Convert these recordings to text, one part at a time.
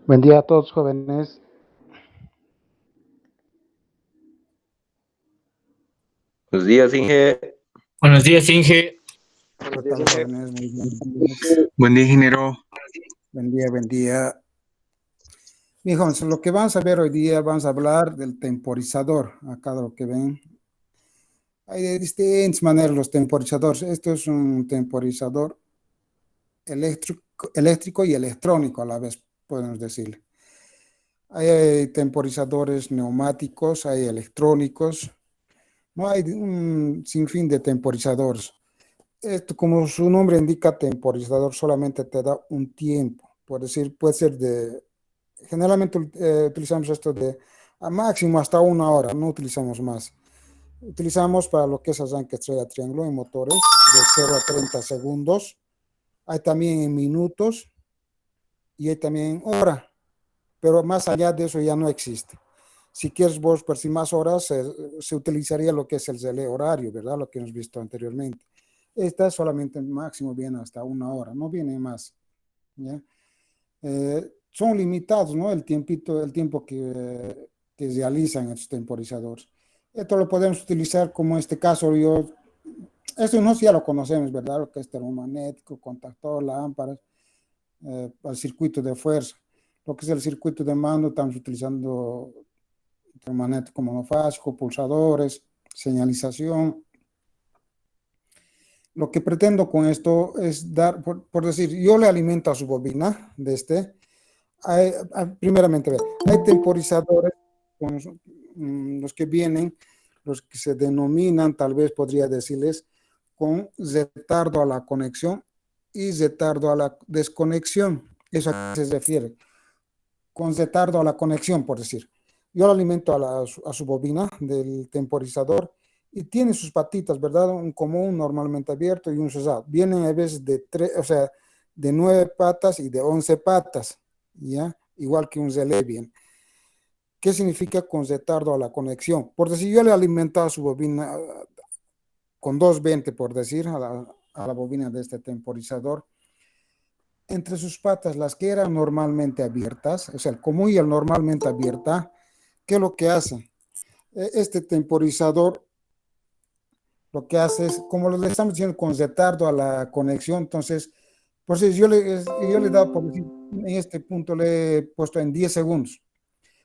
Buen día a todos, jóvenes. Buenos días, Inge. Buenos días, Inge. ¿Qué Buenos días, tal, Inge. jóvenes? Muy buenos días. Buen día, ingeniero. Buen día, buen día. Bien, jóvenes, lo que vamos a ver hoy día, vamos a hablar del temporizador. Acá lo que ven. Hay de distintas maneras los temporizadores. Esto es un temporizador eléctrico y electrónico a la vez, podemos decirle. Hay temporizadores neumáticos, hay electrónicos. No hay un sinfín de temporizadores. Esto, como su nombre indica, temporizador solamente te da un tiempo. Por decir, puede ser generalmente utilizamos esto de a máximo hasta 1 hora, no utilizamos más. Utilizamos para lo que es arranque estrella triángulo en motores de 0 a 30 segundos. Hay también en minutos y hay también en hora, pero más allá de eso ya no existe. Si quieres vos por si más horas, se utilizaría lo que es el relé horario, ¿verdad? Lo que hemos visto anteriormente. Esta solamente máximo viene hasta 1 hora, no viene más. ¿Ya? Son limitados, ¿no? El tiempo que realizan estos temporizadores. Esto lo podemos utilizar como en este caso, esto no ya lo conocemos, ¿verdad? Lo que es termomagnético, contactor, lámparas, el circuito de fuerza. Lo que es el circuito de mando, estamos utilizando termomagnético monofásico, pulsadores, señalización. Lo que pretendo con esto es dar, por decir, yo le alimento a su bobina de primeramente, hay temporizadores con los que vienen, los que se denominan, tal vez podría decirles, con retardo a la conexión y retardo a la desconexión. ¿Eso a qué se refiere? Con retardo a la conexión, por decir. Yo lo alimento a su bobina del temporizador y tiene sus patitas, ¿verdad? Un común, normalmente abierto y un cerrado. Vienen a veces o sea, de 9 patas y de 11 patas, ¿ya? Igual que un relé bien. ¿Qué significa con retardo a la conexión? Por decir, yo le alimento a su bobina con 220, por decir, a la bobina de este temporizador. Entre sus patas, las que eran normalmente abiertas, o sea, el común y el normalmente abierta, ¿qué es lo que hace? Este temporizador lo que hace es, como le estamos diciendo, con retardo a la conexión, entonces, por si yo le he dado, por decir, en este punto le he puesto en 10 segundos.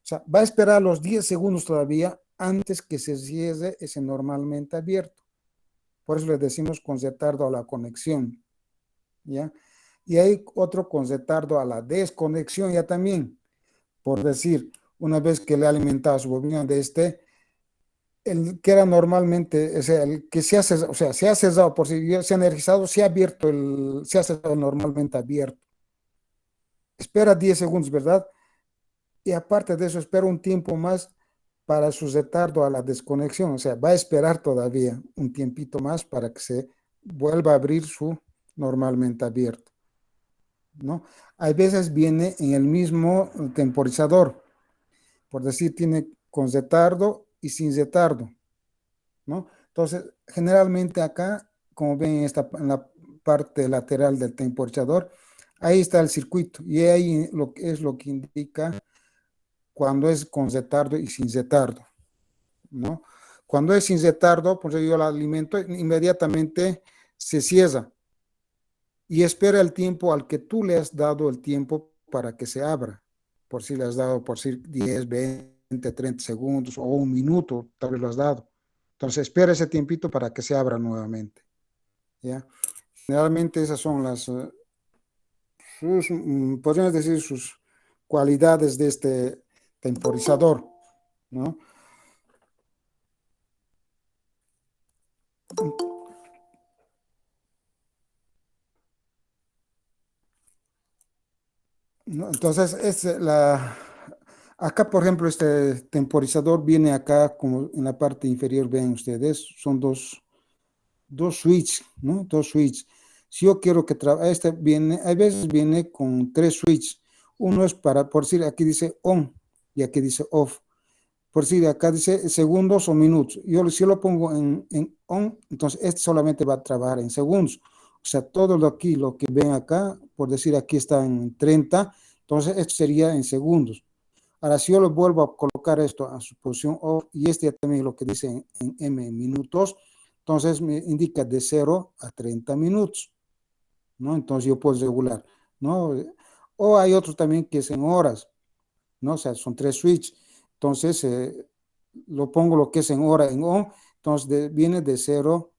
O sea, va a esperar los 10 segundos todavía antes que se cierre ese normalmente abierto. Por eso le decimos con retardo a la conexión, ¿ya? Y hay otro con retardo a la desconexión ya también. Por decir, una vez que le ha alimentado su bobina de el que era normalmente, o sea, el que se ha cerrado, o sea, se ha cerrado, por si se ha energizado, se ha abierto, se ha cerrado normalmente abierto. Espera 10 segundos, ¿verdad? Y aparte de eso, espera un tiempo más para su retardo a la desconexión, o sea, va a esperar todavía un tiempito más para que se vuelva a abrir su normalmente abierto, ¿no? Hay veces viene en el mismo temporizador, por decir, tiene con retardo y sin retardo, ¿no? Entonces, generalmente acá, como ven en la parte lateral del temporizador, ahí está el circuito y ahí es lo que indica cuando es con retardo y sin retardo, ¿no? Cuando es sin retardo, pues yo la alimento, inmediatamente se cierra y espera el tiempo al que tú le has dado el tiempo para que se abra. Por si le has dado, por si 10, 20, 30 segundos o un minuto, tal vez lo has dado. Entonces espera ese tiempito para que se abra nuevamente, ¿ya? Generalmente esas son podríamos decir, sus cualidades de este temporizador, ¿no? ¿No? Entonces, acá, por ejemplo, este temporizador viene acá, como en la parte inferior, ven ustedes, son dos switches, ¿no? Dos switches. Si yo quiero que este viene, a veces viene con 3 switches. Uno es para, por decir, aquí dice on y aquí dice off. Por decir, acá dice segundos o minutos. Si yo lo pongo en on, entonces este solamente va a trabajar en segundos. O sea, todo lo que ven acá, por decir, aquí está en 30, Entonces, esto sería en segundos. Ahora, si yo le vuelvo a colocar esto a su posición off, y este también lo que dice en M minutos, entonces me indica de 0 a 30 minutos, ¿no? Entonces yo puedo regular, ¿no? O hay otro también que es en horas, ¿no? O sea, son 3 switches. Entonces, lo pongo lo que es en hora, en on, entonces viene de 0,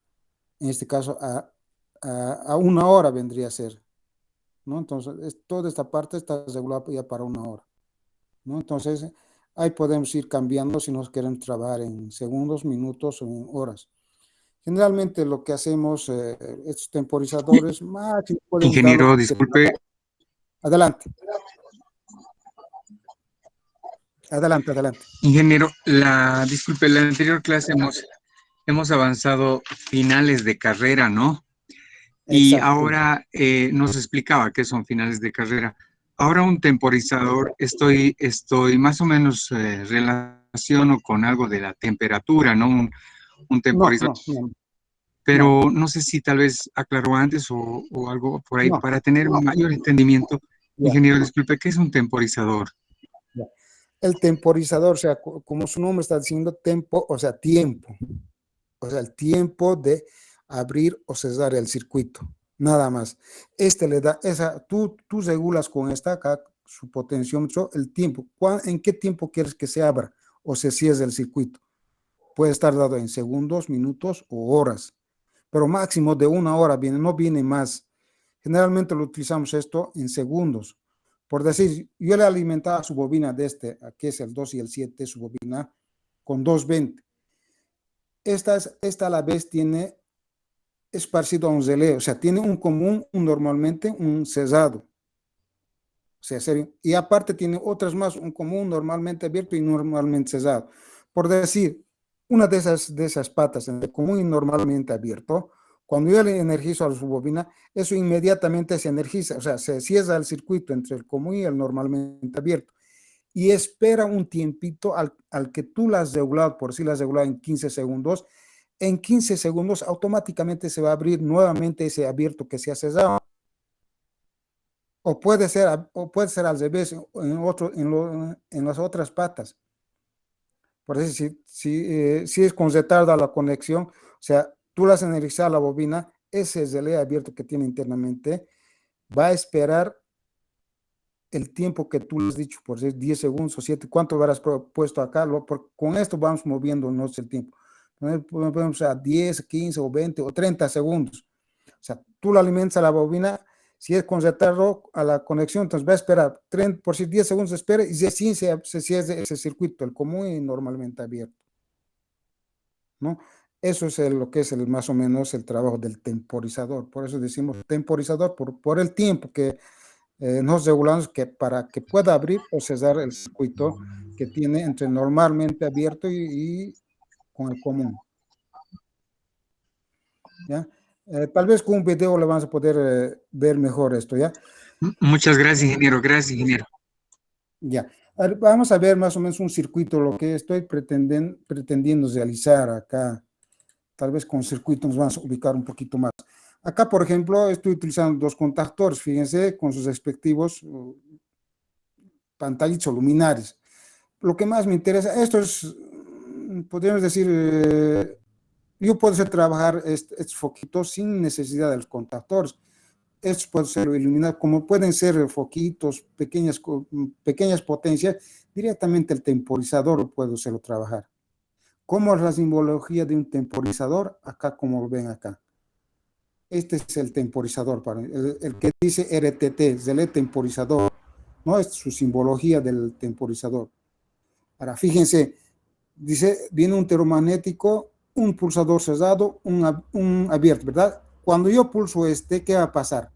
en este caso, a 1 hora vendría a ser, ¿no? Entonces, toda esta parte está regulada ya para 1 hora, ¿no? Entonces, ahí podemos ir cambiando si nos queremos trabajar en segundos, minutos o en horas. Generalmente lo que hacemos, estos temporizadores, máximo podemos darlo. Ingeniero, disculpe. Adelante. Adelante, adelante. Ingeniero, disculpe, la anterior clase hemos avanzado finales de carrera, ¿no? Y Exacto. ahora nos explicaba qué son finales de carrera. Ahora un temporizador, estoy más o menos relaciono con algo de la temperatura, ¿no? Un temporizador. No. Pero no sé si tal vez aclaró antes o algo por ahí para tener un mayor entendimiento. Ingeniero, disculpe, ¿qué es un temporizador? El temporizador, o sea, como su nombre está diciendo, tempo, o sea, tiempo. O sea, el tiempo de abrir o cerrar el circuito, nada más. Este le da, tú regulas con esta acá, su potenciómetro, el tiempo. ¿En qué tiempo quieres que se abra o se cierre el circuito? Puede estar dado en segundos, minutos o horas, pero máximo de 1 hora viene, no viene más. Generalmente lo utilizamos esto en segundos. Por decir, yo le alimentaba su bobina de aquí es el 2 y el 7, su bobina, con 220. Esta a la vez es parecido a un relé, o sea, tiene un común, normalmente un cerrado. O sea, serio. Y aparte tiene otras más, un común normalmente abierto y normalmente cerrado. Por decir, una de esas patas en el común y normalmente abierto, cuando yo le energizo a su bobina, eso inmediatamente se energiza, o sea, se cierra el circuito entre el común y el normalmente abierto. Y espera un tiempito al que tú la has regulado, por si la has regulado en 15 segundos, en 15 segundos automáticamente se va a abrir nuevamente ese abierto que se ha cerrado. O puede ser al revés en las otras patas. Por eso, si es con retardo a la conexión, o sea, tú las energizas a la bobina, ese relé abierto que tiene internamente va a esperar el tiempo que tú le has dicho, por 10 segundos o 7, ¿cuánto habrás puesto acá? Con esto vamos moviéndonos el tiempo. Podemos a 10, 15 o 20 o 30 segundos. O sea, tú lo alimentas a la bobina, si es con retardo a la conexión, entonces va a esperar por si 10 segundos espera y así se cierra ese circuito, el común y normalmente abierto, ¿no? Eso es lo que es más o menos el trabajo del temporizador. Por eso decimos temporizador, por el tiempo que nos regulamos para que pueda abrir o cerrar el circuito que tiene entre normalmente abierto y con el común. ¿Ya? Tal vez con un video le vamos a poder ver mejor esto, ¿ya? Muchas gracias, ingeniero. Gracias, ingeniero. Ya. Vamos a ver más o menos un circuito, lo que estoy pretendiendo realizar acá. Tal vez con circuito nos vamos a ubicar un poquito más. Acá, por ejemplo, estoy utilizando 2 contactores, fíjense, con sus respectivos pantallitas o luminares. Lo que más me interesa, esto es, podríamos decir, yo puedo hacer trabajar estos foquitos sin necesidad de los contactores. Estos pueden ser iluminados, como pueden ser foquitos, pequeñas potencias, directamente el temporizador puedo hacerlo trabajar. ¿Cómo es la simbología de un temporizador? Acá, como lo ven acá. Este es el temporizador, el que dice RTT, relé temporizador, ¿no? Es su simbología del temporizador. Ahora, fíjense, dice, viene un termomagnético, un pulsador cerrado, un abierto, ¿verdad? Cuando yo pulso ¿qué va a pasar?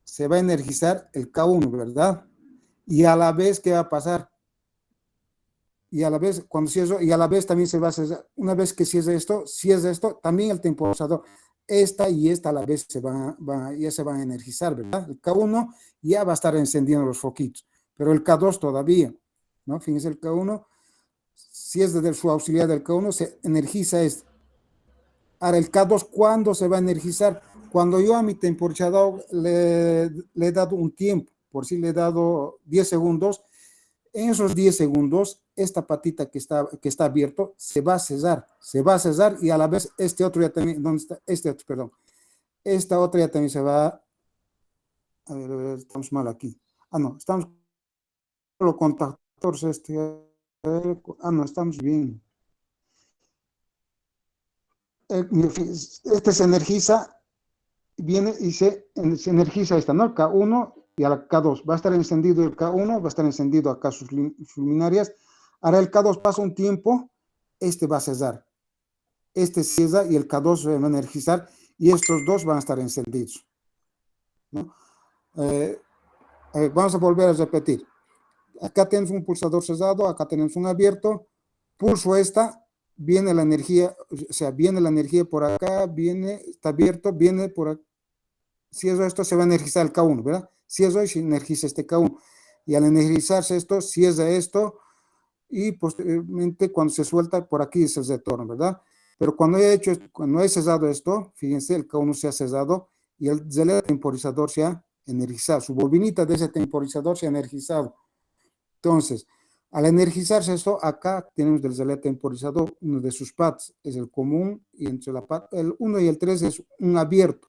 Se va a energizar el K1, ¿verdad? Y a la vez, ¿qué va a pasar? Y a la vez, cuando cierro, y a la vez también se va a cerrar, una vez que cierre esto, también el temporizador, esta y esta a la vez ya se van a energizar, ¿verdad? El K1 ya va a estar encendiendo los foquitos, pero el K2 todavía, ¿no? Fíjense, el K1, si es desde su auxiliar del K1, se energiza esto. Ahora, el K2, ¿cuándo se va a energizar? Cuando yo a mi temporizador le he dado un tiempo. por si le he dado 10 segundos, en esos 10 segundos, esta patita que está abierto se va a cesar y a la vez este otro ya también, ¿dónde está? Este otro, perdón. Esta otra ya también se va, a ver, estamos mal aquí. No, estamos con los contactores, no, estamos bien. Este se energiza, viene y se energiza esta, ¿no? K1 y a la K2. Va a estar encendido el K1, va a estar encendido acá sus luminarias. Ahora el K2 pasa un tiempo, este va a cesar. Este cesa y el K2 se va a energizar y estos dos van a estar encendidos, ¿no? Vamos a volver a repetir. Acá tenemos un pulsador cesado, acá tenemos un abierto. Pulso esta, viene la energía, o sea, viene la energía por acá, viene, está abierto, viene por acá. Si es esto, se va a energizar el K1, ¿verdad? Si es hoy, se energiza este K1. Y al energizarse esto, si es de esto, y posteriormente cuando se suelta, por aquí es el retorno, ¿verdad? Pero cuando he cesado esto, fíjense, el K1 se ha cesado y el relé temporizador se ha energizado. Su bobinita de ese temporizador se ha energizado. Entonces, al energizarse esto, acá tenemos del relé temporizador, uno de sus pads es el común, y entre el 1 y el 3 es un abierto.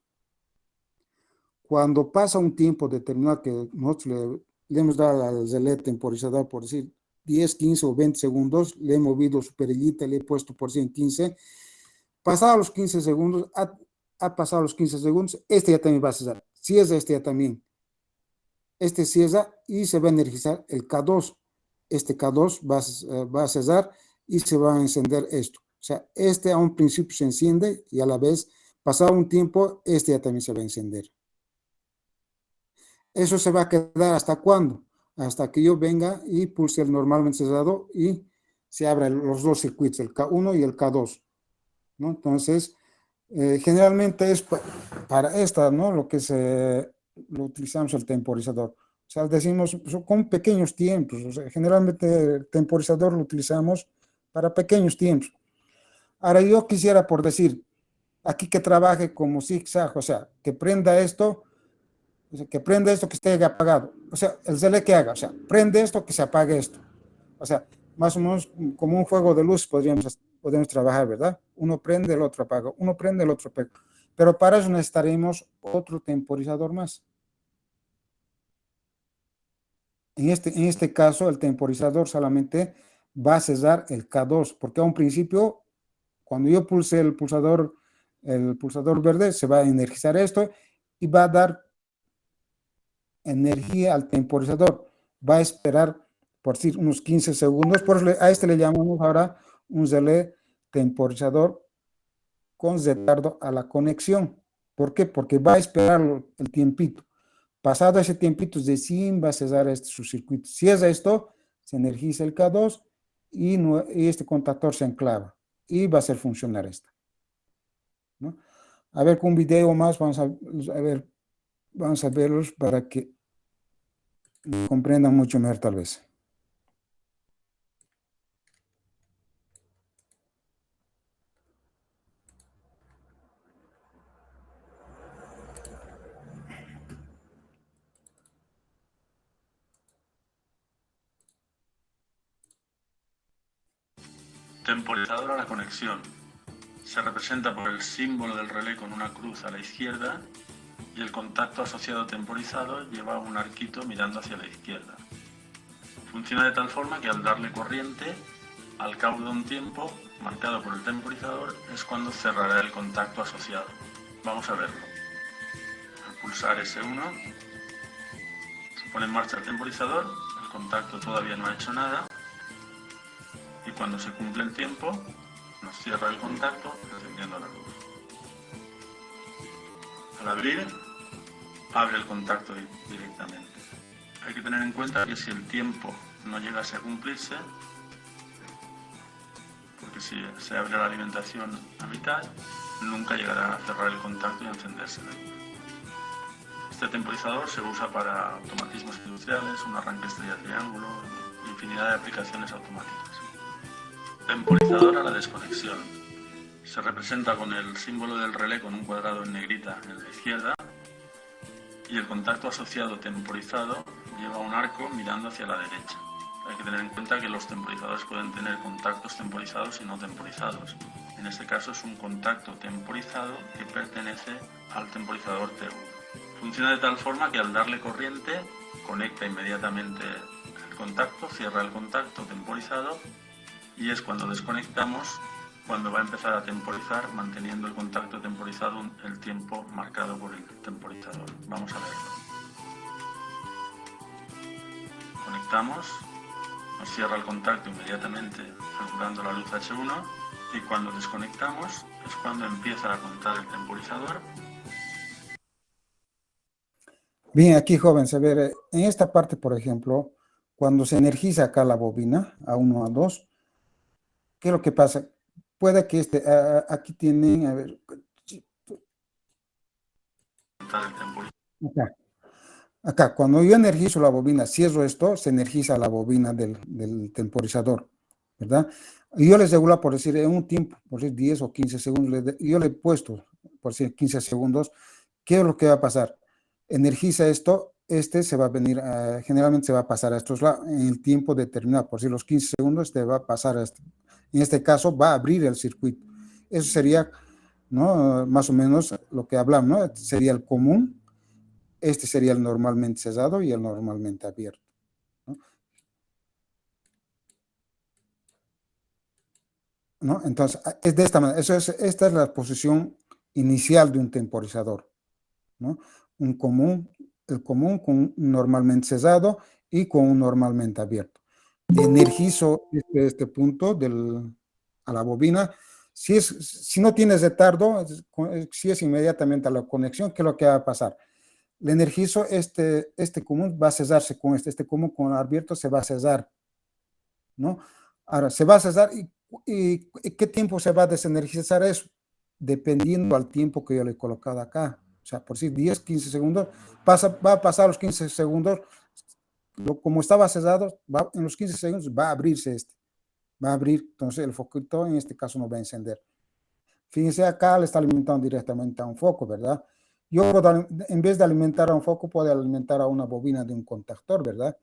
Cuando pasa un tiempo determinado que nosotros le hemos dado al relé temporizador, por decir 10, 15 o 20 segundos, le he movido su perillita, le he puesto por 115, pasado los 15 segundos, ha pasado los 15 segundos, este ya también va a cesar. Si es este ya también, este cesa y se va a energizar el K2. Este K2 va a cesar y se va a encender esto. O sea, este a un principio se enciende y a la vez, pasado un tiempo, este ya también se va a encender. Eso se va a quedar ¿hasta cuándo? Hasta que yo venga y pulse el normalmente cesado y se abran los dos circuitos, el K1 y el K2, ¿no? Entonces, generalmente es para esta, ¿no? Lo utilizamos el temporizador. O sea, decimos con pequeños tiempos. O sea, generalmente el temporizador lo utilizamos para pequeños tiempos. Ahora yo quisiera, por decir, aquí que trabaje como zigzag, o sea, que prenda esto, o sea, que prenda esto que esté apagado. O sea, el relé que haga, o sea, prende esto que se apague esto. O sea, más o menos como un juego de luz podemos trabajar, ¿verdad? Uno prende, el otro apaga, uno prende, el otro apaga. Pero para eso necesitaremos otro temporizador más. En este caso, el temporizador solamente va a cesar el K2, porque a un principio, cuando yo pulse el pulsador verde, se va a energizar esto y va a dar energía al temporizador. Va a esperar, por decir, unos 15 segundos. Por eso a este le llamamos ahora un relé temporizador con retardo a la conexión. ¿Por qué? Porque va a esperar el tiempito. Pasado ese tiempito, recién va a cesar su circuito. Si es esto, se energiza el K2 y este contactor se enclava y va a hacer funcionar esta, ¿no? A ver, con un video más vamos a verlos para que comprendan mucho mejor tal vez. Temporizador a la conexión. Se representa por el símbolo del relé con una cruz a la izquierda y el contacto asociado temporizado lleva un arquito mirando hacia la izquierda. Funciona de tal forma que al darle corriente, al cabo de un tiempo marcado por el temporizador, es cuando cerrará el contacto asociado. Vamos a verlo. Al pulsar S1, se pone en marcha el temporizador, el contacto todavía no ha hecho nada, y cuando se cumple el tiempo, nos cierra el contacto encendiendo la luz. Al abrir, abre el contacto directamente. Hay que tener en cuenta que si el tiempo no llegase a cumplirse, porque si se abre la alimentación a mitad, nunca llegará a cerrar el contacto y a encenderse la luz. Este temporizador se usa para automatismos industriales, un arranque estrella-triángulo, infinidad de aplicaciones automáticas. Temporizador a la desconexión. Se representa con el símbolo del relé con un cuadrado en negrita en la izquierda y el contacto asociado temporizado lleva un arco mirando hacia la derecha. Hay que tener en cuenta que los temporizadores pueden tener contactos temporizados y no temporizados. En este caso es un contacto temporizado que pertenece al temporizador T1. Funciona de tal forma que al darle corriente conecta inmediatamente el contacto, cierra el contacto temporizado y es cuando desconectamos cuando va a empezar a temporizar manteniendo el contacto temporizado el tiempo marcado por el temporizador. Vamos a verlo. Conectamos, nos cierra el contacto inmediatamente regulando la luz H1 y cuando desconectamos es cuando empieza a contar el temporizador. Bien, aquí jóvenes, a ver, en esta parte, por ejemplo, cuando se energiza acá la bobina, A1, A2, ¿qué es lo que pasa? Puede que aquí tienen, a ver, acá, cuando yo energizo la bobina, cierro esto, se energiza la bobina del temporizador, ¿verdad? Y yo les regulo, por decir, en un tiempo, por decir 10 o 15 segundos, yo le he puesto, por decir 15 segundos, ¿qué es lo que va a pasar? Energiza esto, se va a venir, generalmente se va a pasar a estos lados, en el tiempo determinado, por decir los 15 segundos, te va a pasar a esto. En este caso, va a abrir el circuito. Eso sería, ¿no? Más o menos lo que hablamos, ¿no? Sería el común, este sería el normalmente cerrado y el normalmente abierto, ¿no? Entonces, es de esta manera. Esta es la posición inicial de un temporizador, ¿no? El común con un normalmente cerrado y con un normalmente abierto. Energizo este punto a la bobina. Si no tienes retardo, si es inmediatamente a la conexión, ¿qué es lo que va a pasar? Le energizo este común, va a cesarse con este común con el abierto se va a cesar, ¿no? Ahora, se va a cesar y ¿qué tiempo se va a desenergizar eso? Dependiendo al tiempo que yo le he colocado acá. O sea, por si 10, 15 segundos, va a pasar los 15 segundos, como estaba cesado, en los 15 segundos va a abrirse va a abrir, entonces el foquito en este caso no va a encender. Fíjense, acá le está alimentando directamente a un foco, ¿verdad? Yo en vez de alimentar a un foco, puedo alimentar a una bobina de un contactor, ¿verdad?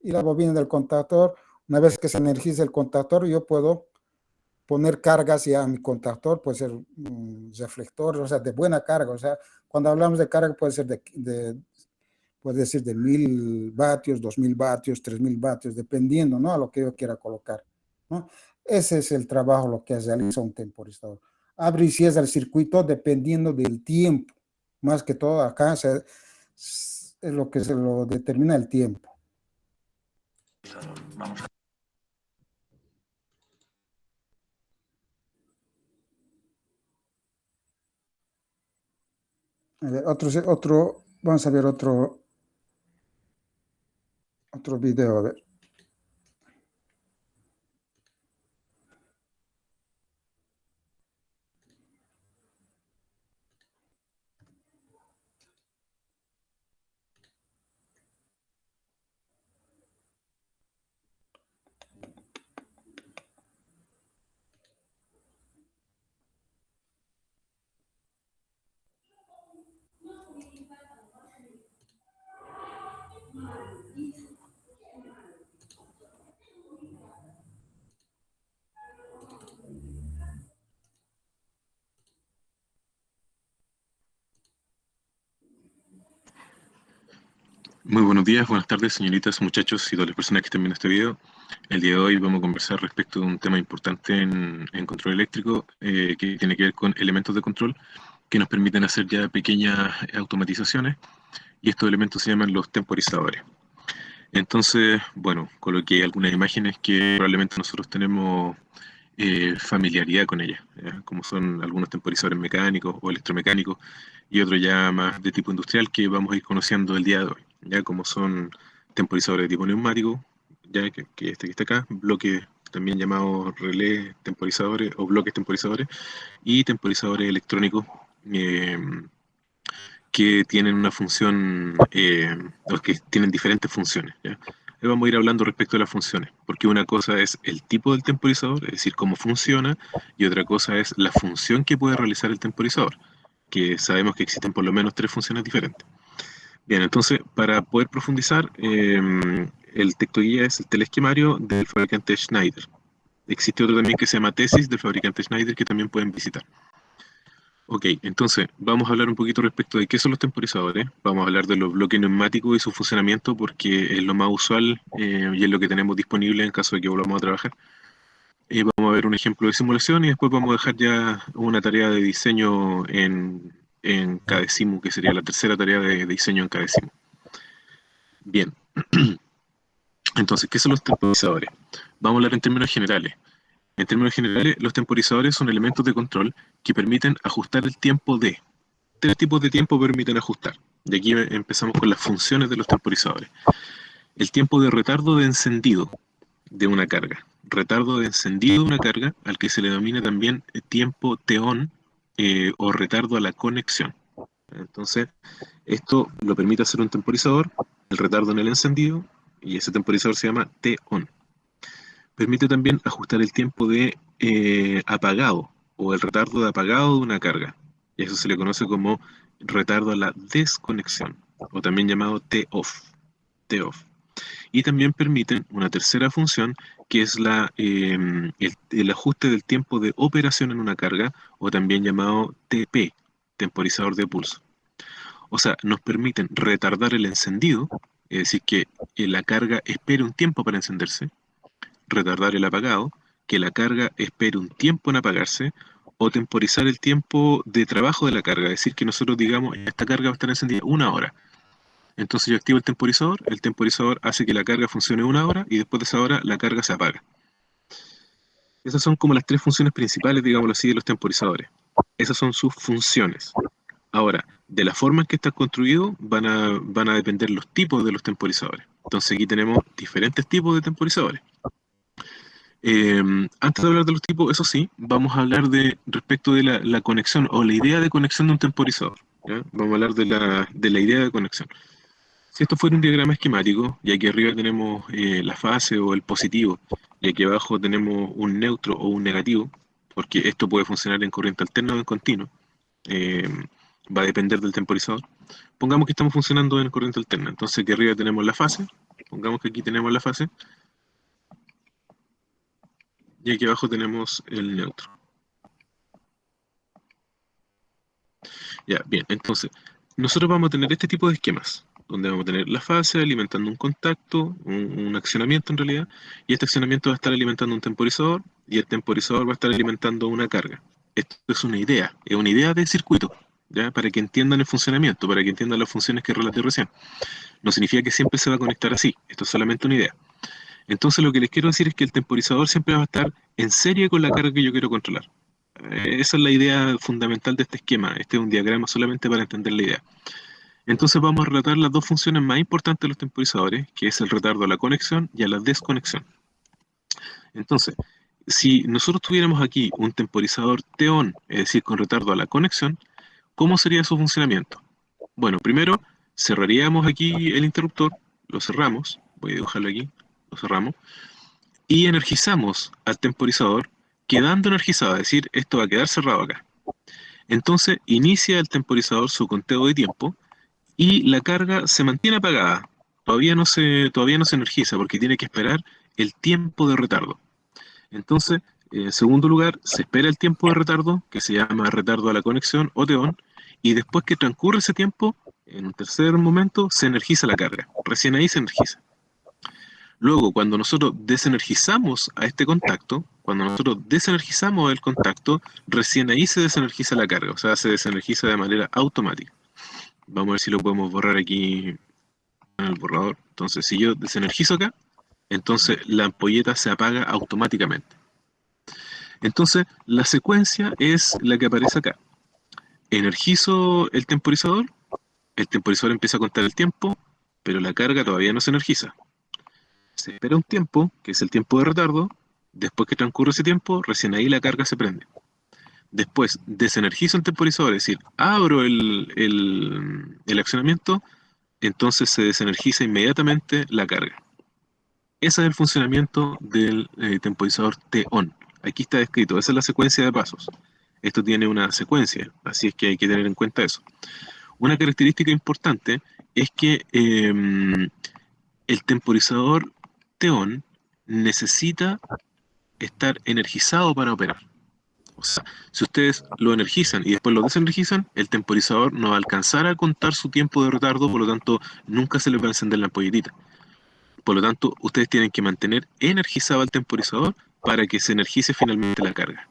Y la bobina del contactor, una vez que se energiza el contactor, yo puedo poner cargas ya a mi contactor, puede ser reflector, o sea, de buena carga. O sea, cuando hablamos de carga puede ser puede decir de 1000 vatios, 2000 vatios, 3000 vatios, dependiendo, ¿no? A lo que yo quiera colocar, ¿no? Ese es el trabajo, lo que realiza un temporizador. Abre y cierra el circuito dependiendo del tiempo. Más que todo acá es lo que se lo determina el tiempo. Vamos a ver, vamos a ver otro video, a ver. Muy buenos días, buenas tardes, señoritas, muchachos y todas las personas que estén viendo este video. El día de hoy vamos a conversar respecto de un tema importante en control eléctrico que tiene que ver con elementos de control que nos permiten hacer ya pequeñas automatizaciones y estos elementos se llaman los temporizadores. Entonces, bueno, coloqué algunas imágenes que probablemente nosotros tenemos familiaridad con ellas, ¿ya? Como son algunos temporizadores mecánicos o electromecánicos y otros ya más de tipo industrial que vamos a ir conociendo el día de hoy, ya como son temporizadores de tipo neumático, ya que este que está acá, bloques también llamados relés temporizadores o bloques temporizadores y temporizadores electrónicos que tienen una función, o que tienen diferentes funciones, ¿ya? Vamos a ir hablando respecto a las funciones, porque una cosa es el tipo del temporizador, es decir, cómo funciona, y otra cosa es la función que puede realizar el temporizador, que sabemos que existen por lo menos 3 funciones diferentes. Bien, entonces, para poder profundizar, el textoguía es el teleesquemario del fabricante Schneider. Existe otro también que se llama Tesis del fabricante Schneider que también pueden visitar. Ok, entonces vamos a hablar un poquito respecto de qué son los temporizadores. Vamos a hablar de los bloques neumáticos y su funcionamiento porque es lo más usual y es lo que tenemos disponible en caso de que volvamos a trabajar. Vamos a ver un ejemplo de simulación y después vamos a dejar ya una tarea de diseño en Cadecimu, que sería la tercera tarea de diseño en Cadecimu. Bien, entonces, ¿qué son los temporizadores? Vamos a hablar en términos generales. En términos generales, los temporizadores son elementos de control que permiten ajustar el tiempo de. Tres tipos de tiempo permiten ajustar. Y aquí empezamos con las funciones de los temporizadores. El tiempo de retardo de encendido de una carga. Retardo de encendido de una carga, al que se le denomina también tiempo T-on o retardo a la conexión. Entonces, esto lo permite hacer un temporizador, el retardo en el encendido, y ese temporizador se llama T-on. Permite también ajustar el tiempo de apagado o el retardo de apagado de una carga. Y eso se le conoce como retardo a la desconexión, o también llamado T-off. Y también permiten una tercera función, que es el ajuste del tiempo de operación en una carga, o también llamado TP, temporizador de pulso. O sea, nos permiten retardar el encendido, es decir, que la carga espere un tiempo para encenderse, retardar el apagado, que la carga espere un tiempo en apagarse, o temporizar el tiempo de trabajo de la carga, es decir, que nosotros digamos, esta carga va a estar encendida 1 hora. Entonces yo activo el temporizador hace que la carga funcione 1 hora y después de esa hora la carga se apaga. Esas son como las tres funciones principales, digámoslo así, de los temporizadores. Esas son sus funciones. Ahora, de la forma en que está construido van a depender los tipos de los temporizadores. Entonces aquí tenemos diferentes tipos de temporizadores. Antes de hablar de los tipos, eso sí, vamos a hablar respecto de la conexión o la idea de conexión de un temporizador. ¿Ya? Vamos a hablar de la idea de conexión. Si esto fuera un diagrama esquemático, y aquí arriba tenemos la fase o el positivo, y aquí abajo tenemos un neutro o un negativo, porque esto puede funcionar en corriente alterna o en continuo, va a depender del temporizador. Pongamos que estamos funcionando en corriente alterna, entonces aquí arriba tenemos la fase, pongamos que aquí tenemos la fase, y aquí abajo tenemos el neutro. Ya, bien, entonces, nosotros vamos a tener este tipo de esquemas, donde vamos a tener la fase alimentando un contacto, un accionamiento en realidad, y este accionamiento va a estar alimentando un temporizador, y el temporizador va a estar alimentando una carga. Esto es una idea de circuito, ¿ya? Para que entiendan el funcionamiento, para que entiendan las funciones que relaté recién. No significa que siempre se va a conectar así, esto es solamente una idea. Entonces lo que les quiero decir es que el temporizador siempre va a estar en serie con la carga que yo quiero controlar. Esa es la idea fundamental de este esquema. Este es un diagrama solamente para entender la idea. Entonces vamos a relatar las dos funciones más importantes de los temporizadores, que es el retardo a la conexión y a la desconexión. Entonces, si nosotros tuviéramos aquí un temporizador T-on, es decir, con retardo a la conexión, ¿cómo sería su funcionamiento? Bueno, primero cerraríamos aquí el interruptor, lo cerramos, voy a dibujarlo aquí, lo cerramos, y energizamos al temporizador, quedando energizado, es decir, esto va a quedar cerrado acá. Entonces inicia el temporizador su conteo de tiempo y la carga se mantiene apagada. Todavía no se energiza porque tiene que esperar el tiempo de retardo. Entonces, en segundo lugar, se espera el tiempo de retardo, que se llama retardo a la conexión o T-on, y después que transcurre ese tiempo, en un tercer momento, se energiza la carga. Recién ahí se energiza. Luego, cuando nosotros desenergizamos a este contacto, cuando nosotros desenergizamos el contacto, recién ahí se desenergiza la carga, o sea, se desenergiza de manera automática. Vamos a ver si lo podemos borrar aquí en el borrador. Entonces, si yo desenergizo acá, entonces la ampolleta se apaga automáticamente. Entonces, la secuencia es la que aparece acá. Energizo el temporizador empieza a contar el tiempo, pero la carga todavía no se energiza. Se espera un tiempo, que es el tiempo de retardo. Después que transcurre ese tiempo, recién ahí la carga se prende. Después desenergizo el temporizador, es decir, abro el accionamiento, entonces se desenergiza inmediatamente la carga. Ese es el funcionamiento del temporizador T-on. Aquí está descrito, esa es la secuencia de pasos. Esto tiene una secuencia, así es que hay que tener en cuenta eso. Una característica importante es que el temporizador TEON necesita estar energizado para operar. O sea, si ustedes lo energizan y después lo desenergizan, el temporizador no va a alcanzar a contar su tiempo de retardo, por lo tanto, nunca se les va a encender la ampolletita. Por lo tanto, ustedes tienen que mantener energizado el temporizador para que se energice finalmente la carga.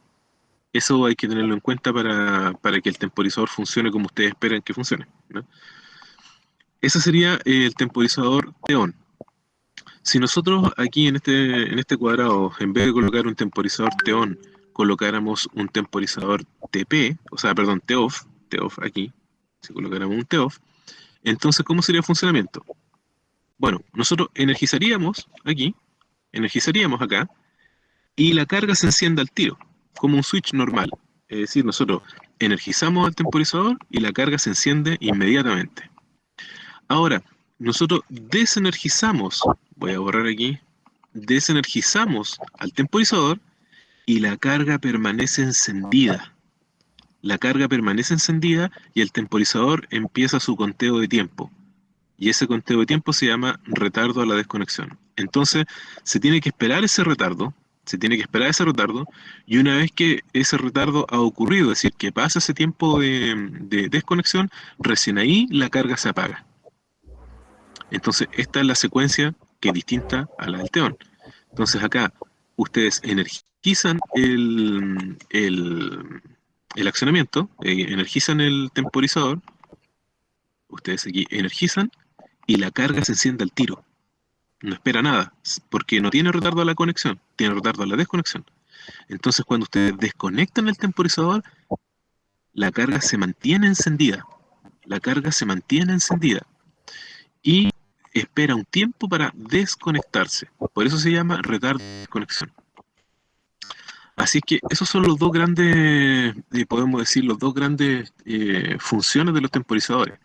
Eso hay que tenerlo en cuenta para que el temporizador funcione como ustedes esperan que funcione, ¿no? Ese sería el temporizador TEON. Si nosotros aquí en este cuadrado, en vez de colocar un temporizador TEON, colocáramos un temporizador TP, o sea, perdón, TEOF aquí, si colocáramos un TEOF, entonces, ¿cómo sería el funcionamiento? Bueno, nosotros energizaríamos acá, y la carga se enciende al tiro, como un switch normal. Es decir, nosotros energizamos el temporizador y la carga se enciende inmediatamente. Ahora, nosotros desenergizamos, voy a borrar aquí, desenergizamos al temporizador y la carga permanece encendida. La carga permanece encendida y el temporizador empieza su conteo de tiempo. Y ese conteo de tiempo se llama retardo a la desconexión. Entonces, se tiene que esperar ese retardo, y una vez que ese retardo ha ocurrido, es decir, que pasa ese tiempo de desconexión, recién ahí la carga se apaga. Entonces, esta es la secuencia que es distinta a la del TEON. Entonces, acá ustedes energizan el accionamiento, energizan el temporizador, ustedes aquí energizan y la carga se enciende al tiro. No espera nada, porque no tiene retardo a la conexión, tiene retardo a la desconexión. Entonces, cuando ustedes desconectan el temporizador, la carga se mantiene encendida. Y espera un tiempo para desconectarse. Por eso se llama retardo de desconexión. Así que esos son los dos grandes, podemos decir, funciones de los temporizadores.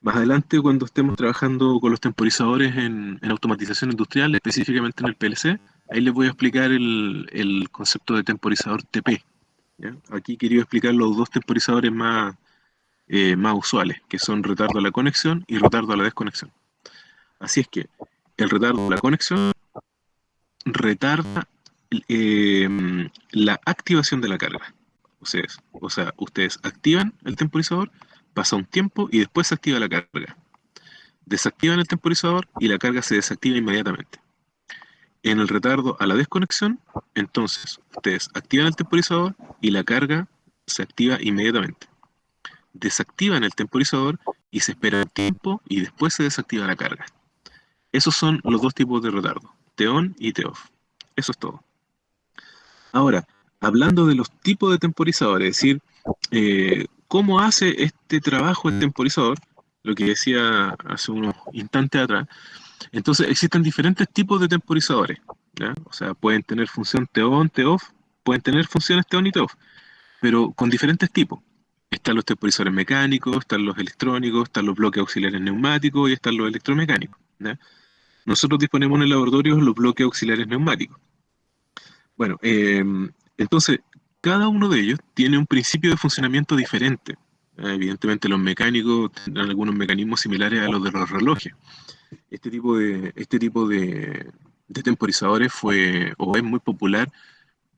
Más adelante, cuando estemos trabajando con los temporizadores en automatización industrial, específicamente en el PLC, ahí les voy a explicar el concepto de temporizador TP, ¿ya? Aquí quería explicar los dos temporizadores más usuales, que son retardo a la conexión y retardo a la desconexión. Así es que el retardo a la conexión retarda la activación de la carga. O sea, ustedes activan el temporizador, pasa un tiempo y después se activa la carga. Desactivan el temporizador y la carga se desactiva inmediatamente. En el retardo a la desconexión, entonces, ustedes activan el temporizador y la carga se activa inmediatamente. Desactivan el temporizador y se espera un tiempo y después se desactiva la carga. Esos son los dos tipos de retardo, TEON y TEOF. Eso es todo. Ahora, hablando de los tipos de temporizadores, es decir, ¿cómo hace este trabajo el temporizador? Lo que decía hace unos instantes atrás. Entonces, existen diferentes tipos de temporizadores, ¿ya? O sea, pueden tener función TEON, TEOF, pueden tener funciones TEON y TEOF, pero con diferentes tipos. Están los temporizadores mecánicos, están los electrónicos, están los bloques auxiliares neumáticos y están los electromecánicos, ¿ya? Nosotros disponemos en el laboratorio los bloques auxiliares neumáticos. Bueno, entonces, cada uno de ellos tiene un principio de funcionamiento diferente. Evidentemente los mecánicos tendrán algunos mecanismos similares a los de los relojes. Este tipo de temporizadores es muy popular,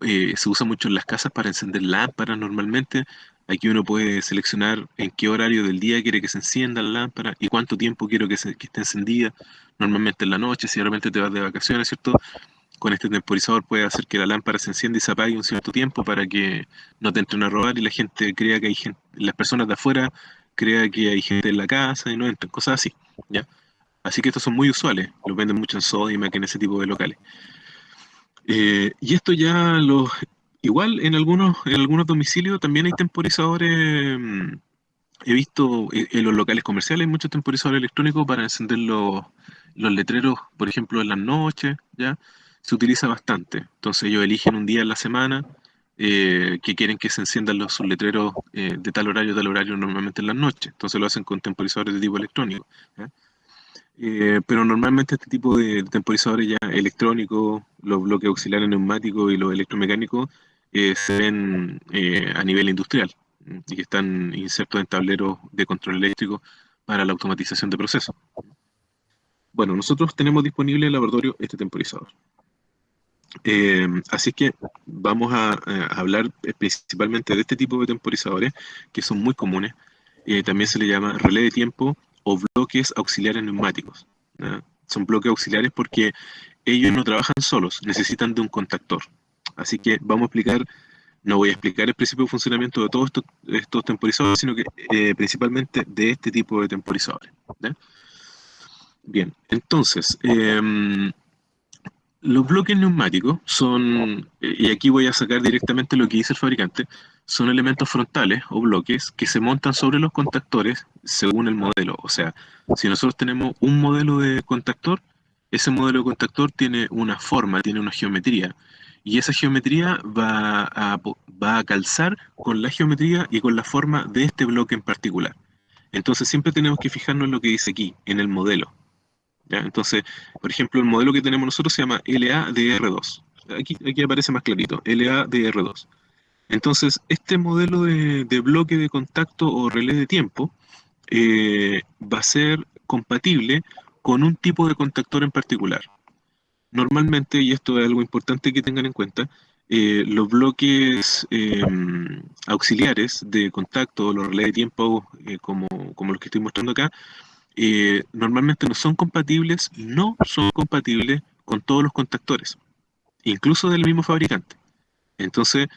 se usa mucho en las casas para encender lámparas normalmente. Aquí uno puede seleccionar en qué horario del día quiere que se encienda la lámpara y cuánto tiempo quiero que esté encendida. Normalmente en la noche, si realmente te vas de vacaciones, ¿cierto? Con este temporizador puede hacer que la lámpara se encienda y se apague un cierto tiempo para que no te entren a robar y la gente crea que hay gente, las personas de afuera crean que hay gente en la casa y no entran, cosas así, ¿ya? Así que estos son muy usuales, los venden mucho en Sodimac, en ese tipo de locales. Y esto ya igual en algunos domicilios también hay temporizadores. He visto en los locales comerciales hay muchos temporizadores electrónicos para encender los letreros, por ejemplo, en las noches, ¿ya? Se utiliza bastante. Entonces ellos eligen un día en la semana que quieren que se enciendan sus letreros de tal horario a tal horario, normalmente en las noches. Entonces lo hacen con temporizadores de tipo electrónico, ¿ya? Pero normalmente este tipo de temporizadores ya electrónicos, los bloques auxiliares neumáticos y los electromecánicos se ven a nivel industrial, y que están insertos en tableros de control eléctrico para la automatización de procesos. Bueno, nosotros tenemos disponible en el laboratorio este temporizador. Así que vamos a hablar principalmente de este tipo de temporizadores que son muy comunes. También se le llama relé de tiempo o bloques auxiliares neumáticos, ¿no? Son bloques auxiliares porque ellos no trabajan solos, necesitan de un contactor. Así que vamos a explicar, no voy a explicar el principio de funcionamiento de todos estos temporizadores, sino que principalmente de este tipo de temporizadores, ¿no? Bien, entonces, los bloques neumáticos son, y aquí voy a sacar directamente lo que dice el fabricante, son elementos frontales o bloques que se montan sobre los contactores según el modelo. O sea, si nosotros tenemos un modelo de contactor, ese modelo de contactor tiene una forma, tiene una geometría, y esa geometría va a calzar con la geometría y con la forma de este bloque en particular. Entonces siempre tenemos que fijarnos en lo que dice aquí, en el modelo. ¿Ya? Entonces, por ejemplo, el modelo que tenemos nosotros se llama LADR2. Aquí aparece más clarito, LADR2. Entonces, este modelo de bloque de contacto o relé de tiempo va a ser compatible con un tipo de contactor en particular. Normalmente, y esto es algo importante que tengan en cuenta, los bloques auxiliares de contacto o los relés de tiempo como los que estoy mostrando acá, normalmente no son compatibles con todos los contactores, incluso del mismo fabricante. Entonces,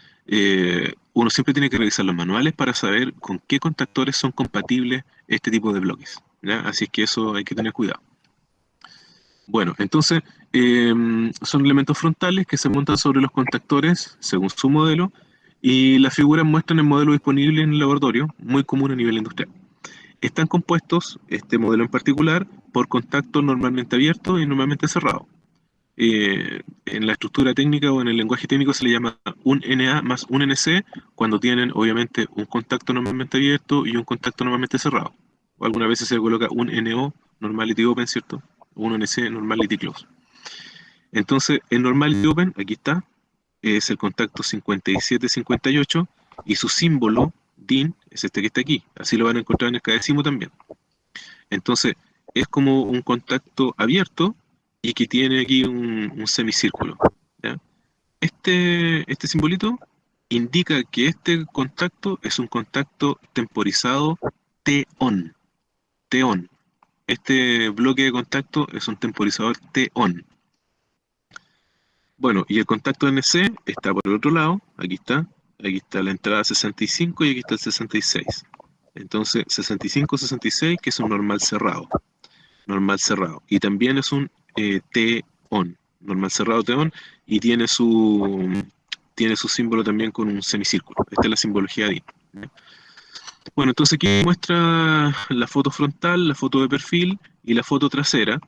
uno siempre tiene que revisar los manuales para saber con qué contactores son compatibles este tipo de bloques, ¿ya? Así es que eso hay que tener cuidado. Bueno, entonces, son elementos frontales que se montan sobre los contactores según su modelo, y las figuras muestran el modelo disponible en el laboratorio, muy común a nivel industrial. Están compuestos, este modelo en particular, por contactos normalmente abiertos y normalmente cerrados. En la estructura técnica o en el lenguaje técnico se le llama un NA más un NC cuando tienen obviamente un contacto normalmente abierto y un contacto normalmente cerrado. O algunas veces se coloca un NO, Normality Open, ¿cierto? Un NC, Normality Close. Entonces, el Normality Open, aquí está, es el contacto 5758 y su símbolo DIN es este que está aquí. Así lo van a encontrar en el cadecimo también. Entonces, es como un contacto abierto y que tiene aquí un semicírculo, ¿ya? Este simbolito indica que este contacto es un contacto temporizado T-on. T-on. Este bloque de contacto es un temporizador T-on. Bueno, y el contacto NC está por el otro lado, aquí está la entrada 65 y aquí está el 66. Entonces, 65-66, que es un normal cerrado. Y también es un T-on, normal cerrado T-on, y tiene su símbolo también con un semicírculo. Esta es la simbología DIN. Bueno, entonces aquí muestra la foto frontal, la foto de perfil y la foto trasera,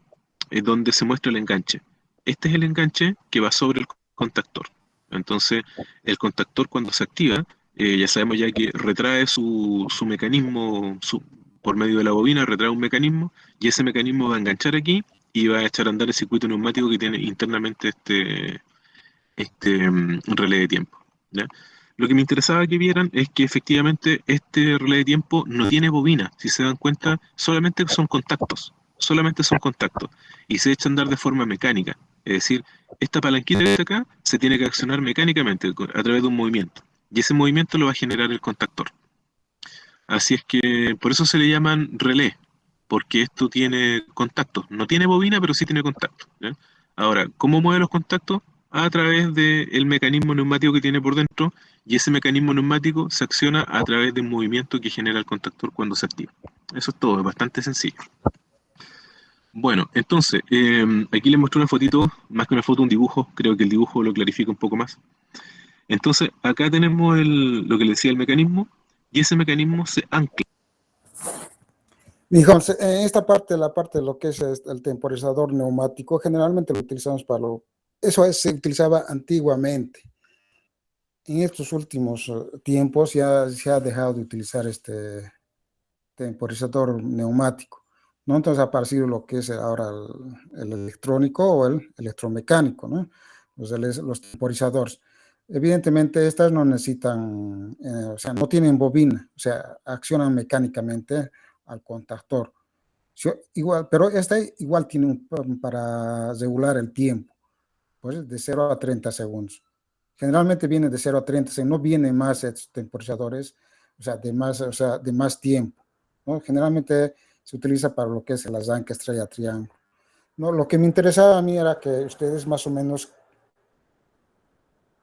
donde se muestra el enganche. Este es el enganche que va sobre el contactor. Entonces, el contactor cuando se activa, ya sabemos ya que retrae su mecanismo, por medio de la bobina, retrae un mecanismo, y ese mecanismo va a enganchar aquí y va a echar a andar el circuito neumático que tiene internamente este relé de tiempo, ¿ya? Lo que me interesaba que vieran es que efectivamente este relé de tiempo no tiene bobina. Si se dan cuenta, solamente son contactos, y se echa a andar de forma mecánica. Es decir, esta palanquita que está acá se tiene que accionar mecánicamente a través de un movimiento, y ese movimiento lo va a generar el contactor. Así es que por eso se le llaman relé, porque esto tiene contactos. No tiene bobina, pero sí tiene contactos, ¿ya? Ahora, ¿cómo mueve los contactos? A través del mecanismo neumático que tiene por dentro, y ese mecanismo neumático se acciona a través de un movimiento que genera el contactor cuando se activa. Eso es todo, es bastante sencillo. Bueno, entonces, aquí les muestro una fotito, más que una foto, un dibujo. Creo que el dibujo lo clarifica un poco más. Entonces, acá tenemos lo que les decía el mecanismo, y ese mecanismo se ancla. Digamos, en esta parte, la parte de lo que es el temporizador neumático, generalmente lo utilizamos se utilizaba antiguamente. En estos últimos tiempos ya se ha dejado de utilizar este temporizador neumático, ¿no? Entonces ha aparecido lo que es ahora el electrónico o el electromecánico, ¿no? Los temporizadores. Evidentemente estas no necesitan, o sea, no tienen bobina, o sea, accionan mecánicamente al contactor. Igual, pero esta igual tiene para regular el tiempo, pues de 0 a 30 segundos. Generalmente viene de 0 a 30 segundos, no viene más estos temporizadores, o sea, de más tiempo, ¿no? Generalmente se utiliza para lo que es el arranque estrella triángulo, ¿no? Lo que me interesaba a mí era que ustedes más o menos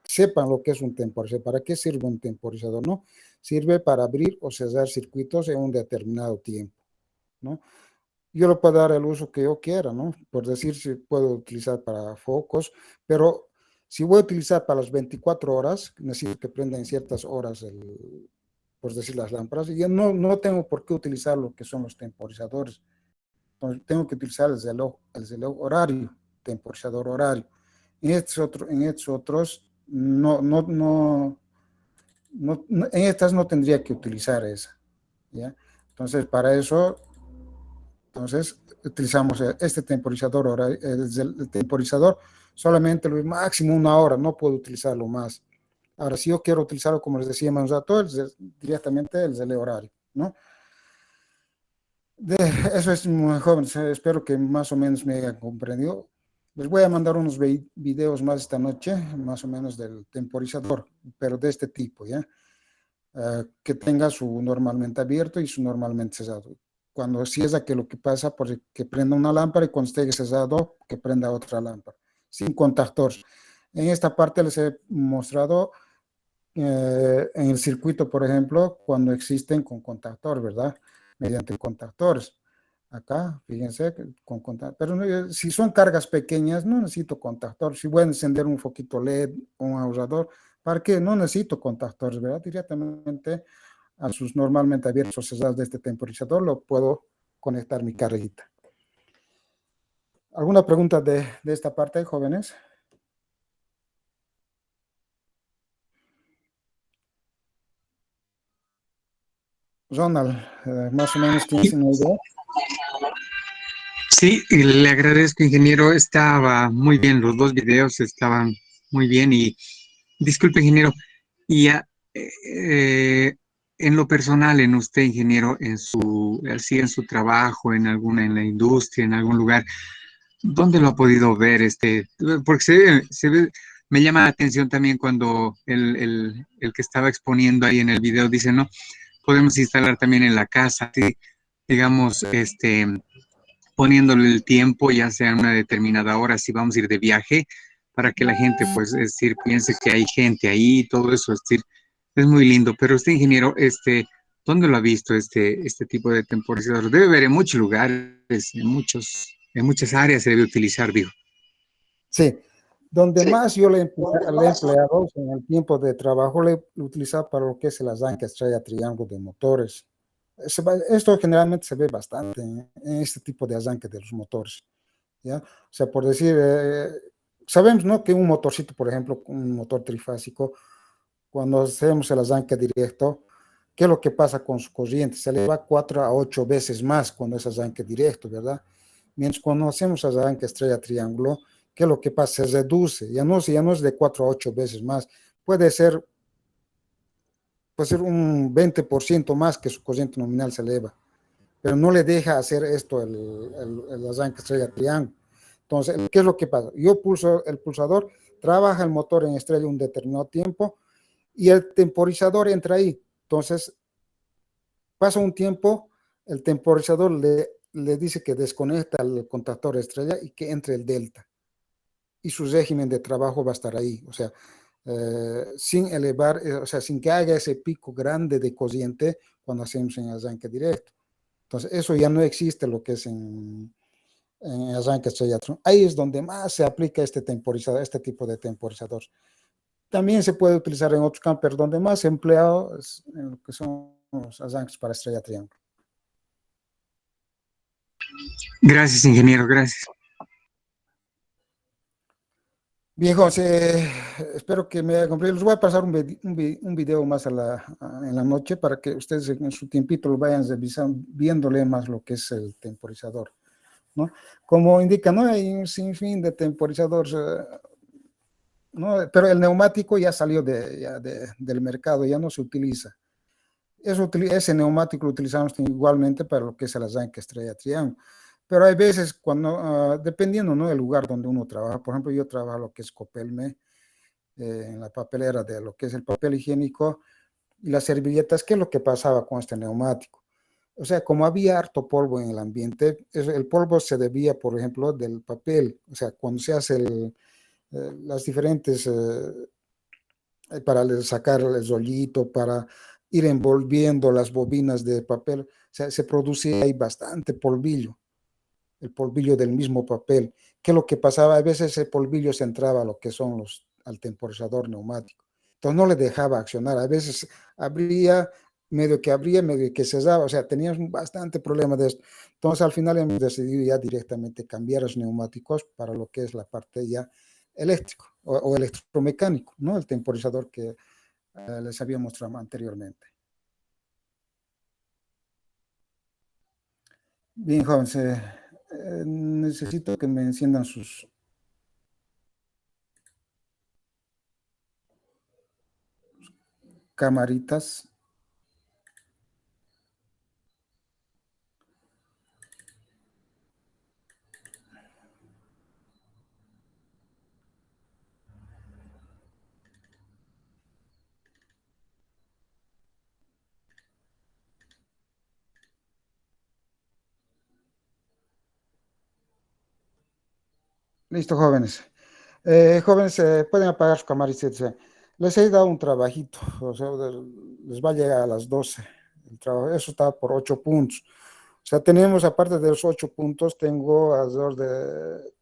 sepan lo que es un temporizador. ¿Para qué sirve un temporizador? ¿No? Sirve para abrir o cerrar circuitos en un determinado tiempo, ¿no? Yo le puedo dar el uso que yo quiera, ¿no? Por decir, si puedo utilizar para focos, pero si voy a utilizar para las 24 horas, necesito que prenda en ciertas horas, por decir, las lámparas, y yo no tengo por qué utilizar lo que son los temporizadores. Entonces, tengo que utilizar el reloj horario, temporizador horario. En estos otros en estas no tendría que utilizar esa, ¿ya? Entonces, para eso, entonces, utilizamos este temporizador horario, el temporizador solamente lo máximo 1 hora, no puedo utilizarlo más. Ahora, si yo quiero utilizarlo, como les decía más rato, directamente el reloj horario, ¿no? Eso es, jóvenes, espero que más o menos me hayan comprendido. Les voy a mandar unos videos más esta noche, más o menos del temporizador, pero de este tipo, ¿ya? Que tenga su normalmente abierto y su normalmente cerrado. Cuando cierra, que lo que pasa, pues que prenda una lámpara, y cuando esté cerrado, que prenda otra lámpara, sin contactor. En esta parte les he mostrado en el circuito, por ejemplo, cuando existen con contactor, ¿verdad? Mediante contactores. Acá, fíjense, con contactor. Pero si son cargas pequeñas, no necesito contactor. Si voy a encender un foquito LED o un ahorrador, ¿para qué? No necesito contactores, ¿verdad? Directamente a sus normalmente abiertos o cerrados de este temporizador lo puedo conectar mi carguita. ¿Alguna pregunta de esta parte, jóvenes? Ronald, más o menos tienes una idea. Sí, y le agradezco, ingeniero. Estaba muy bien, los dos videos estaban muy bien. Y disculpe, ingeniero, y en lo personal, en usted, ingeniero, así en su trabajo, en la industria, en algún lugar, ¿dónde lo ha podido ver? Porque me llama la atención también cuando el que estaba exponiendo ahí en el video dice, no, podemos instalar también en la casa, ¿sí? Digamos, poniéndole el tiempo, ya sea en una determinada hora, si vamos a ir de viaje, para que la gente, pues, es decir, piense que hay gente ahí y todo eso, es decir, es muy lindo. Pero usted, ingeniero, ¿dónde lo ha visto este tipo de temporizador? Debe haber en muchos lugares, en muchas áreas se debe utilizar, digo. Sí, donde más yo le he empleado en el tiempo de trabajo, le he utilizado para lo que es el arranque estrella triángulo de motores. Esto generalmente se ve bastante en este tipo de arranque de los motores, ¿ya? O sea, por decir, sabemos, ¿no?, que un motorcito, por ejemplo, un motor trifásico, cuando hacemos el arranque directo, ¿qué es lo que pasa con su corriente? Se le va 4 a 8 veces más cuando es arranque directo, ¿verdad? Mientras cuando hacemos arranque estrella triángulo, ¿qué es lo que pasa? Se reduce, ya no es de 4 a 8 veces más, puede ser un 20% más que su corriente nominal se eleva, pero no le deja hacer esto el arranque estrella triángulo. Entonces, ¿qué es lo que pasa? Yo pulso el pulsador, trabaja el motor en estrella un determinado tiempo y el temporizador entra ahí. Entonces, pasa un tiempo, el temporizador le dice que desconecta el contactor estrella y que entre el delta. Y su régimen de trabajo va a estar ahí. O sea, sin elevar, o sea, sin que haga ese pico grande de corriente cuando hacemos en arranque directo. Entonces, eso ya no existe lo que es en arranque estrella. Ahí es donde más se aplica este tipo de temporizador. También se puede utilizar en otros campos, pero donde más se emplea es en lo que son los arranques para estrella triángulo. Gracias, ingeniero, gracias. Bien, José, espero que me haya comprendido. Les voy a pasar un video más en la noche para que ustedes en su tiempito lo vayan revisando, viéndole más lo que es el temporizador, ¿no? Como indica, ¿no?, hay un sinfín de temporizadores. ¿no? Pero el neumático ya salió del mercado, ya no se utiliza. Ese neumático lo utilizamos igualmente para lo que es el arranque estrella triángulo. Pero hay veces cuando, dependiendo, ¿no?, del lugar donde uno trabaja. Por ejemplo, yo trabajo lo que es Copelme, en la papelera de lo que es el papel higiénico y las servilletas. ¿Qué es lo que pasaba con este neumático? O sea, como había harto polvo en el ambiente, el polvo se debía, por ejemplo, del papel. O sea, cuando se hace las diferentes, para sacar el rollito, para ir envolviendo las bobinas de papel, o sea, se producía ahí bastante polvillo, el polvillo del mismo papel. ¿Qué es lo que pasaba? A veces ese polvillo se entraba a lo que son al temporizador neumático. Entonces no le dejaba accionar. A veces abría, medio que cerraba. O sea, teníamos bastante problema de esto. Entonces al final hemos decidido ya directamente cambiar los neumáticos para lo que es la parte ya eléctrico o electromecánico, ¿no? El temporizador que les había mostrado anteriormente. Bien, jóvenes, necesito que me enciendan sus camaritas. Listo, jóvenes. Jóvenes, pueden apagar su camaritas. Les he dado un trabajito, o sea, les va a llegar a las 12 el trabajo. Eso está por 8 puntos. O sea, tenemos, aparte de los 8 puntos, tengo alrededor de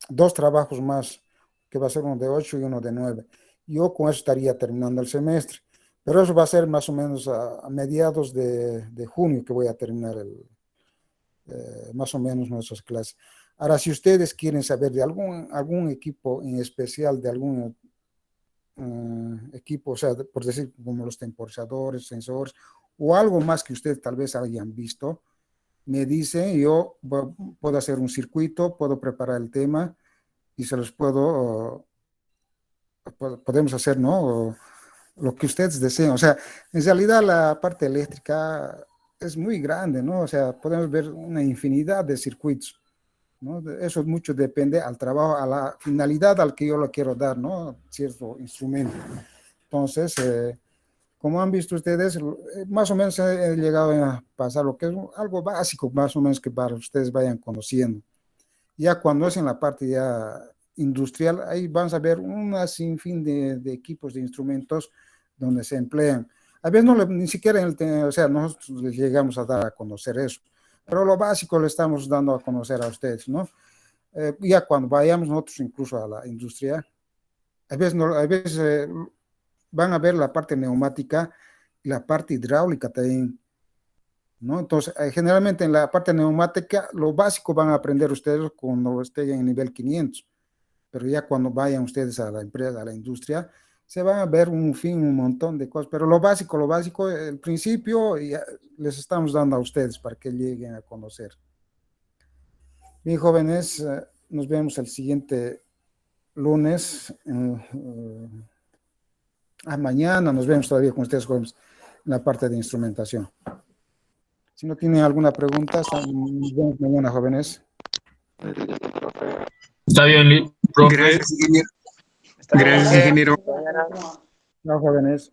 2 trabajos más, que va a ser uno de 8 y uno de 9. Yo con eso estaría terminando el semestre, pero eso va a ser más o menos a mediados de junio que voy a terminar más o menos nuestras clases. Ahora, si ustedes quieren saber de algún equipo en especial, de algún equipo, o sea, por decir, como los temporizadores, sensores, o algo más que ustedes tal vez hayan visto, me dicen, yo puedo hacer un circuito, puedo preparar el tema y se los podemos hacer, ¿no? Lo que ustedes deseen. O sea, en realidad la parte eléctrica es muy grande, ¿no? O sea, podemos ver una infinidad de circuitos, ¿no? Eso mucho depende al trabajo, a la finalidad al que yo lo quiero dar, ¿no? Cierto instrumento. Entonces, como han visto ustedes, más o menos he llegado a pasar lo que es algo básico, más o menos, que para ustedes vayan conociendo. Ya cuando es en la parte ya industrial, ahí van a ver una sinfín de equipos, de instrumentos donde se emplean. A veces ni siquiera, o sea, nosotros les llegamos a dar a conocer eso, pero lo básico le estamos dando a conocer a ustedes, ¿no? Ya cuando vayamos nosotros incluso a la industria, a veces van a ver la parte neumática y la parte hidráulica también, ¿no? Entonces, generalmente en la parte neumática, lo básico van a aprender ustedes cuando estén en nivel 500, pero ya cuando vayan ustedes a la empresa, a la industria, se van a ver un montón de cosas, pero lo básico, el principio, ya les estamos dando a ustedes para que lleguen a conocer. Bien, jóvenes, nos vemos el siguiente lunes. Mañana nos vemos todavía con ustedes, jóvenes, en la parte de instrumentación. Si no tienen alguna pregunta, nos vemos mañana, jóvenes. Está bien, profe. Gracias, ingeniero. Gracias, ingeniero. Chao, jóvenes.